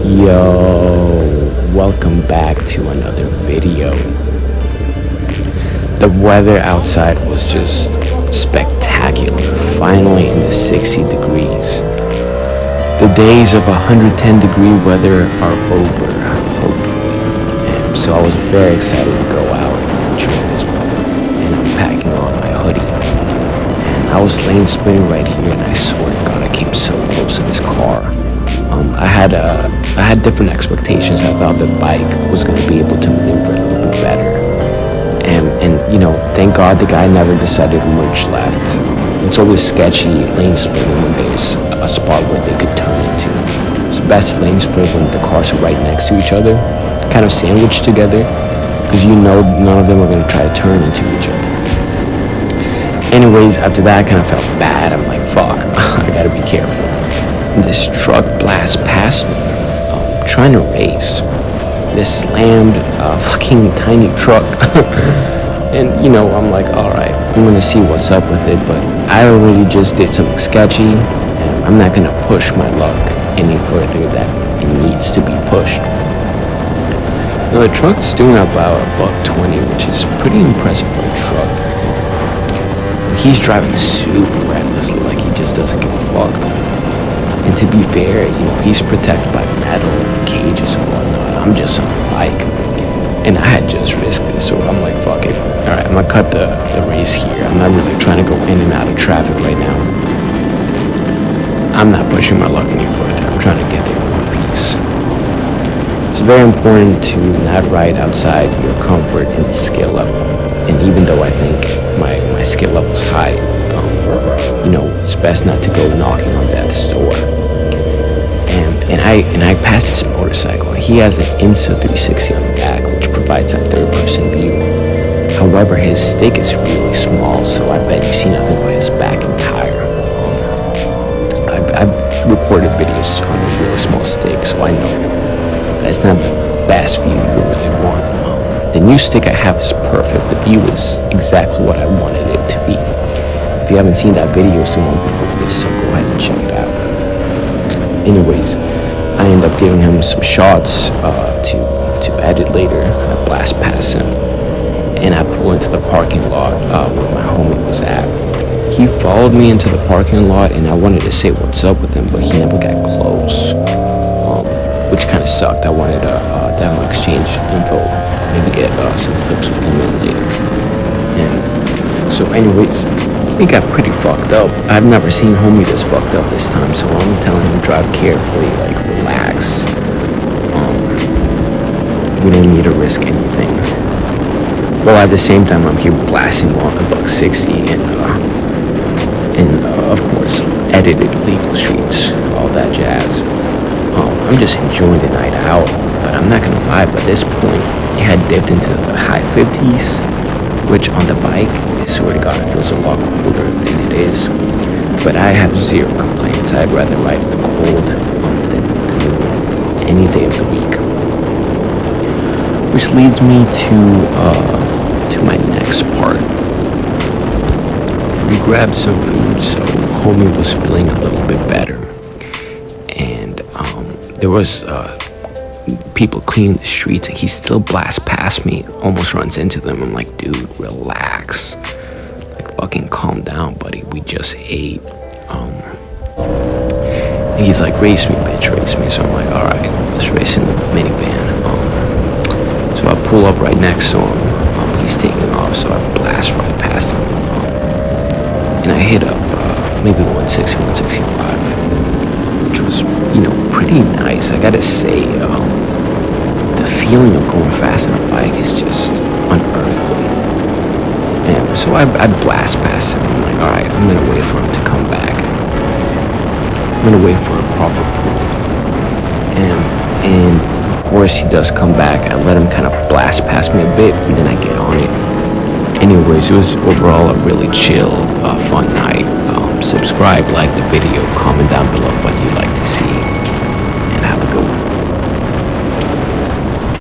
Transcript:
Yo, welcome back to another video. The weather outside was just spectacular, finally in the 60 degrees. The days of 110 degree weather are over, hopefully. And so I was very excited to go out and enjoy this weather. And I'm packing on my hoodie. And I was lane splitting right here, and I swear to God, I came so close in this car. I had different expectations. I thought the bike was going to be able to maneuver a little bit better. And you know, thank God the guy never decided to merge left. It's always sketchy lane splitting when there's a spot where they could turn into. It's best lane split when the cars are right next to each other, kind of sandwiched together, because you know none of them are going to try to turn into each other. Anyways, after that I kind of felt bad. I'm like, fuck, I gotta be careful. And this truck blasts past me, trying to race. This slammed fucking tiny truck. And you know, I'm like, alright, I'm gonna see what's up with it, but I already just did something sketchy, and I'm not gonna push my luck any further than it needs to be pushed. Now, the truck's doing about $120, which is pretty impressive for a truck. But he's driving super recklessly, like he just doesn't give a fuck. And to be fair, you know, he's protected by metal and cages and whatnot. I'm just on a bike. And I had just risked this, so I'm like, fuck it. Alright, I'm gonna cut the race here. I'm not really trying to go in and out of traffic right now. I'm not pushing my luck any further. I'm trying to get there in one piece. It's very important to not ride outside your comfort and skill level. And even though I think my skill level's high, you know, it's best not to go knocking on death's door. And I passed this motorcycle, and he has an Insta 360 on the back, which provides a third-person view. However, his stick is really small, so I bet you see nothing but his back and tire. I've recorded videos on a really small stick, so I know that's not the best view you really want. The new stick I have is perfect. The view is exactly what I wanted it to be. If you haven't seen that video, it's the one before this, so go ahead and check it out. Anyways, I end up giving him some shots to edit later. I blast past him, and I pull into the parking lot where my homie was at. He followed me into the parking lot, and I wanted to say what's up with him, but he never got close, which kind of sucked. I wanted to definitely exchange info, maybe get some clips with him in later. And so anyways, he got pretty fucked up. I've never seen homie this fucked up this time, so I'm telling him drive carefully, like relax. We don't need to risk anything. Well, at the same time, I'm here blasting on $160 and of course, edited legal streets, all that jazz. I'm just enjoying the night out, but I'm not gonna lie, by this point, it had dipped into the high 50s, which on the bike, I swear to God, it feels a lot colder than it is. But I have zero complaints. I'd rather ride in the cold than the warmth any day of the week. Which leads me to my next part. We grabbed some food, so homie was feeling a little bit better. And there was people cleaning the streets, and he still blasts past me, almost runs into them. I'm like, dude, relax, like fucking calm down, buddy, we just ate. And he's like, race me, bitch, race me. So I'm like, alright, let's race in the minivan. So I pull up right next to him. He's taking off, so I blast right past him, and I hit up maybe 160, 165, which was, you know, pretty nice. I gotta say, the feeling of going fast on a bike is just unearthly. And so I blast past him. I'm like, alright, I'm gonna wait for him to come back. I'm gonna wait for a proper pull. And of course he does come back. I let him kind of blast past me a bit, and then I get on it. Anyways, it was overall a really chill, fun night. Subscribe, like the video, comment down below what you'd like to see.